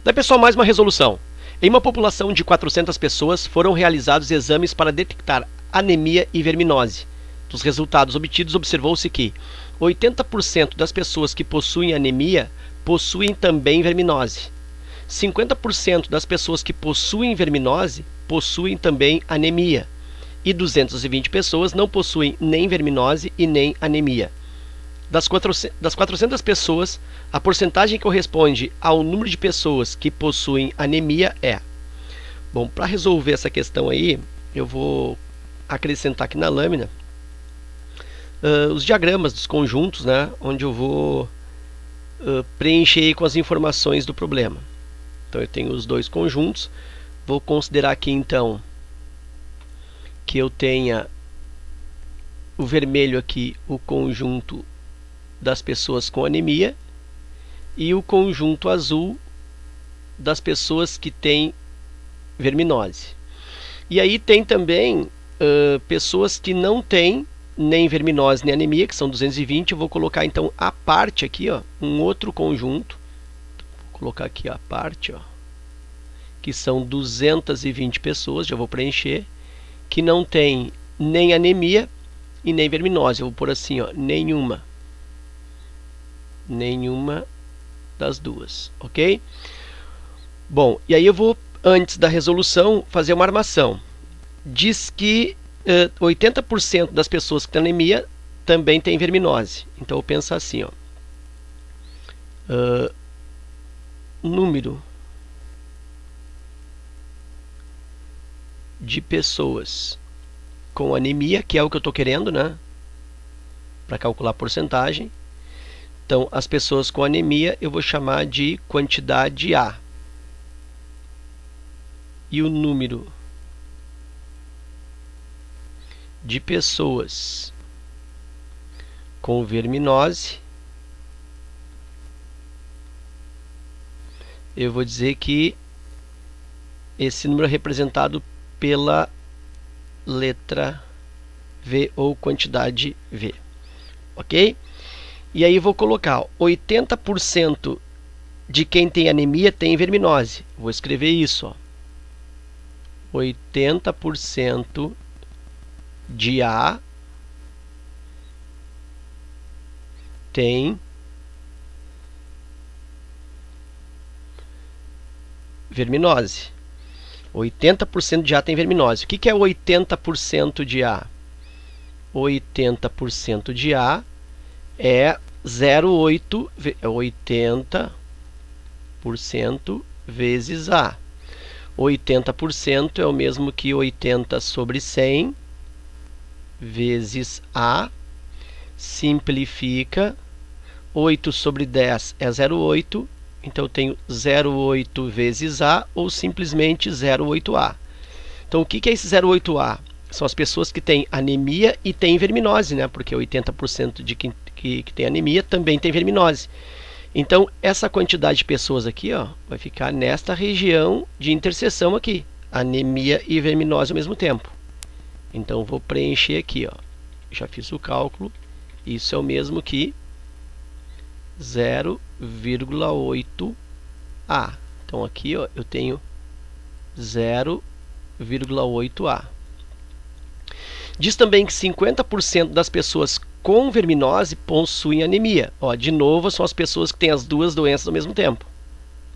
Daí, pessoal, mais uma resolução. Em uma população de 400 pessoas, foram realizados exames para detectar anemia e verminose. Dos resultados obtidos, observou-se que 80% das pessoas que possuem anemia possuem também verminose. 50% das pessoas que possuem verminose possuem também anemia. E 220 pessoas não possuem nem verminose e nem anemia. Das 400 pessoas, a porcentagem que corresponde ao número de pessoas que possuem anemia é... Bom, para resolver essa questão aí, eu vou acrescentar aqui na lâmina os diagramas dos conjuntos, né, onde eu vou preencher com as informações do problema. Então eu tenho os dois conjuntos, vou considerar aqui então que eu tenha o vermelho aqui, o conjunto das pessoas com anemia, e o conjunto azul das pessoas que têm verminose. E aí tem também pessoas que não têm nem verminose nem anemia, que são 220. Eu vou colocar então a parte aqui, ó, um outro conjunto. Vou colocar aqui a parte, ó, que são 220 pessoas, já vou preencher, que não tem nem anemia e nem verminose. Eu vou pôr assim, ó, nenhuma das duas, ok? Bom, e aí eu vou, antes da resolução, fazer uma armação. Diz que 80% das pessoas que têm anemia também têm verminose. Então eu penso assim, ó, número de pessoas com anemia, que é o que eu estou querendo, né, para calcular a porcentagem. Então, as pessoas com anemia eu vou chamar de quantidade A. E o número de pessoas com verminose, eu vou dizer que esse número é representado pela letra V ou quantidade V, ok? E aí vou colocar 80% de quem tem anemia tem verminose. Vou escrever isso, ó. 80% de A tem verminose. 80% de A tem verminose. O que é 80% de A? 80% de A é 0,8, 80% vezes A. 80% é o mesmo que 80 sobre 100 vezes A. Simplifica. 8 sobre 10 é 0,8. Então eu tenho 0,8 vezes A, ou simplesmente 0,8A. Então o que é esse 0,8A? São as pessoas que têm anemia e têm verminose, né? Porque 80% de quem que tem anemia também tem verminose. Então essa quantidade de pessoas aqui, ó, vai ficar nesta região de interseção aqui, anemia e verminose ao mesmo tempo. Então vou preencher aqui, ó, já fiz o cálculo, isso é o mesmo que 0,8A. Então aqui, ó, eu tenho 0,8A. Diz também que 50% das pessoas com verminose possuem anemia. Ó, de novo, são as pessoas que têm as duas doenças ao mesmo tempo.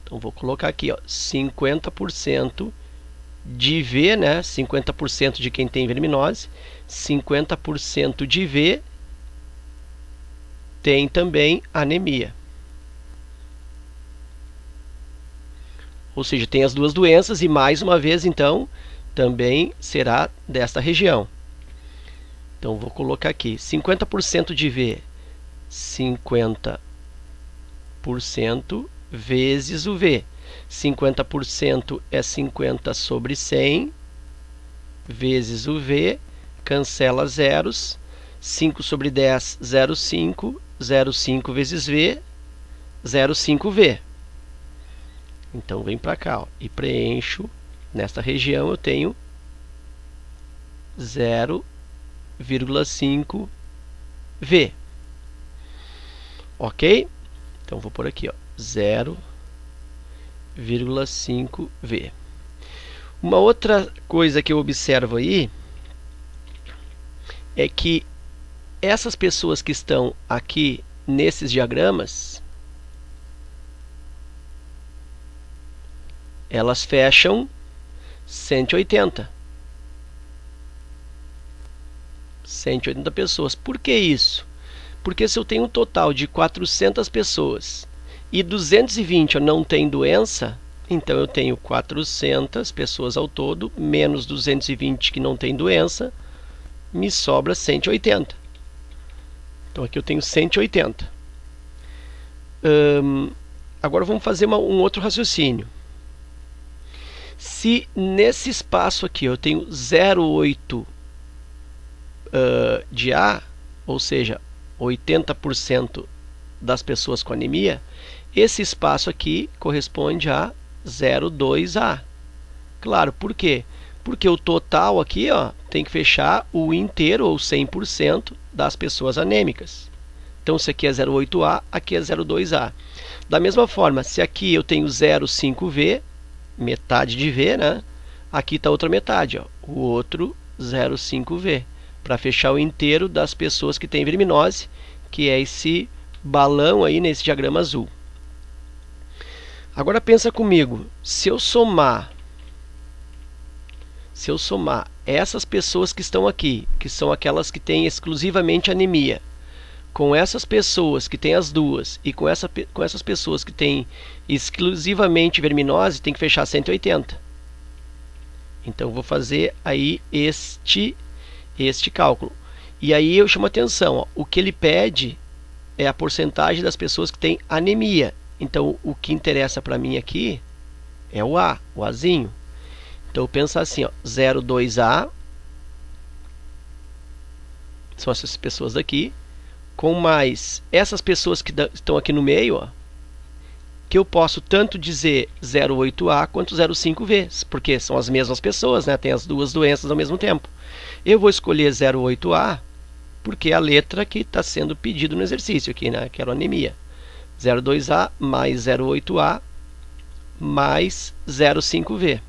Então vou colocar aqui, ó, 50% de V, né? 50% de quem tem verminose, 50% de V tem também anemia. Ou seja, tem as duas doenças e mais uma vez, então, também será desta região. Então vou colocar aqui 50% de V, 50% vezes o V. 50% é 50 sobre 100 vezes o V, cancela zeros, 5 sobre 10, 0,5, 0,5 vezes V, 0,5V. Então vem para cá, ó, e preencho. Nesta região eu tenho 0,5V. Ok? Então vou por aqui, ó, 0,5V. 0,5V. Uma outra coisa que eu observo aí é que essas pessoas que estão aqui nesses diagramas, elas fecham 180. 180 pessoas. Por que isso? Porque se eu tenho um total de 400 pessoas e 220 não tem doença, então eu tenho 400 pessoas ao todo, menos 220 que não tem doença, me sobra 180. Então aqui eu tenho 180. Agora vamos fazer um outro raciocínio. Se nesse espaço aqui eu tenho 0,8 de A, ou seja, 80% das pessoas com anemia, esse espaço aqui corresponde a 0,2A. Claro, por quê? Porque o total aqui, ó, tem que fechar o inteiro, ou 100% das pessoas anêmicas. Então, se aqui é 0,8A, aqui é 0,2A. Da mesma forma, se aqui eu tenho 0,5V, metade de V, né? Aqui está outra metade, ó, o outro 0,5V, para fechar o inteiro das pessoas que têm verminose, que é esse balão aí nesse diagrama azul. Agora pensa comigo, se eu somar essas pessoas que estão aqui, que são aquelas que têm exclusivamente anemia, com essas pessoas que têm as duas e com essas pessoas que têm exclusivamente verminose, tem que fechar 180. Então, eu vou fazer aí este cálculo. E aí eu chamo a atenção, ó, o que ele pede é a porcentagem das pessoas que têm anemia. Então, o que interessa para mim aqui é o A, o Azinho. Então, eu penso assim, ó, 0,2A, são essas pessoas daqui, com mais essas pessoas que estão aqui no meio, ó, que eu posso tanto dizer 0,8A quanto 0,5V, porque são as mesmas pessoas, né? Tem as duas doenças ao mesmo tempo. Eu vou escolher 0,8A porque é a letra que está sendo pedido no exercício aqui, né? Quero anemia. 0,2A mais 0,8A mais 0,5V.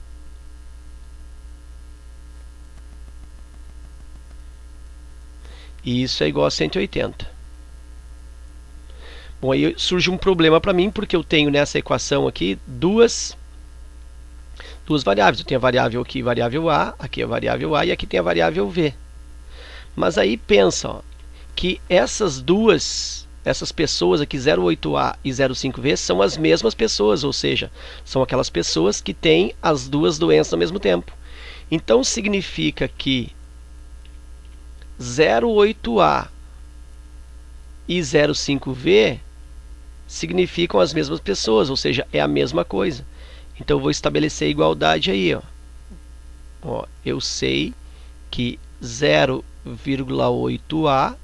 E isso é igual a 180. Bom, aí surge um problema para mim, porque eu tenho nessa equação aqui duas variáveis. Eu tenho a variável aqui, variável A, aqui a variável A e aqui tem a variável V. Mas aí pensa, ó, que essas pessoas aqui, 0,8A e 0,5V, são as mesmas pessoas, ou seja, são aquelas pessoas que têm as duas doenças ao mesmo tempo. Então significa que 0,8A e 0,5V significam as mesmas pessoas, ou seja, é a mesma coisa. Então eu vou estabelecer a igualdade aí, ó. Ó, eu sei que 0,8A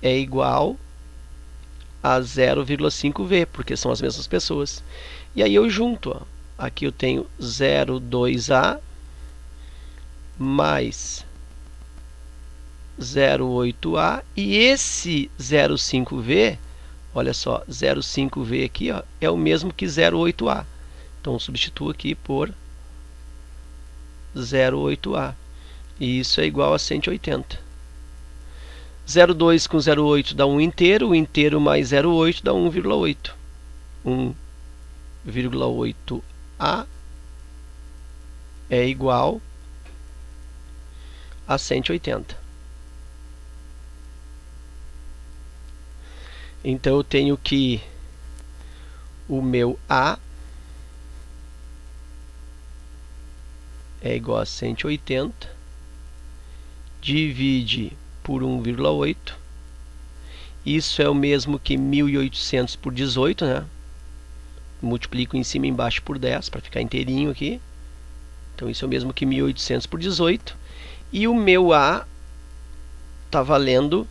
é igual a 0,5V, porque são as mesmas pessoas. E aí eu junto, ó. Aqui eu tenho 0,2A mais 0,8A e esse 0,5V, olha só, 0,5V aqui, ó, é o mesmo que 0,8A. Então, substituo aqui por 0,8A. E isso é igual a 180. 0,2 com 0,8 dá 1 inteiro. O inteiro mais 0,8 dá 1,8. 1,8A é igual a 180. Então, eu tenho que o meu A é igual a 180, divide por 1,8. Isso é o mesmo que 1.800 por 18, né? Multiplico em cima e embaixo por 10, para ficar inteirinho aqui. Então, isso é o mesmo que 1.800 por 18. E o meu A está valendo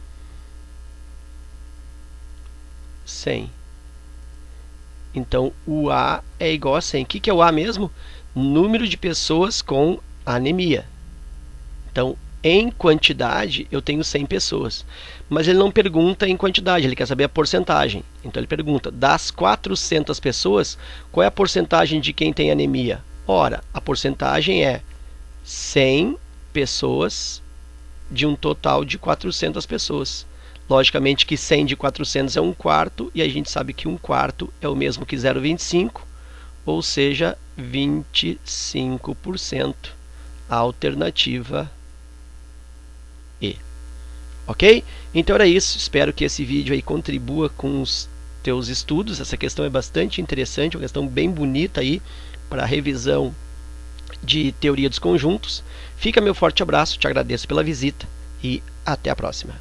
100. Então, o A é igual a 100. O que é o A mesmo? Número de pessoas com anemia. Então, Em quantidade, eu tenho 100 pessoas. Mas ele não pergunta em quantidade, ele quer saber a porcentagem. Então ele pergunta, das 400 pessoas, qual é a porcentagem de quem tem anemia? Ora, a porcentagem é 100 pessoas de um total de 400 pessoas. Logicamente que 100 de 400 é 1/4, e a gente sabe que 1/4 é o mesmo que 0,25, ou seja, 25%. A alternativa E. Ok? Então era isso. Espero que esse vídeo aí contribua com os teus estudos. Essa questão é bastante interessante, uma questão bem bonita aí para revisão de teoria dos conjuntos. Fica meu forte abraço, te agradeço pela visita e até a próxima.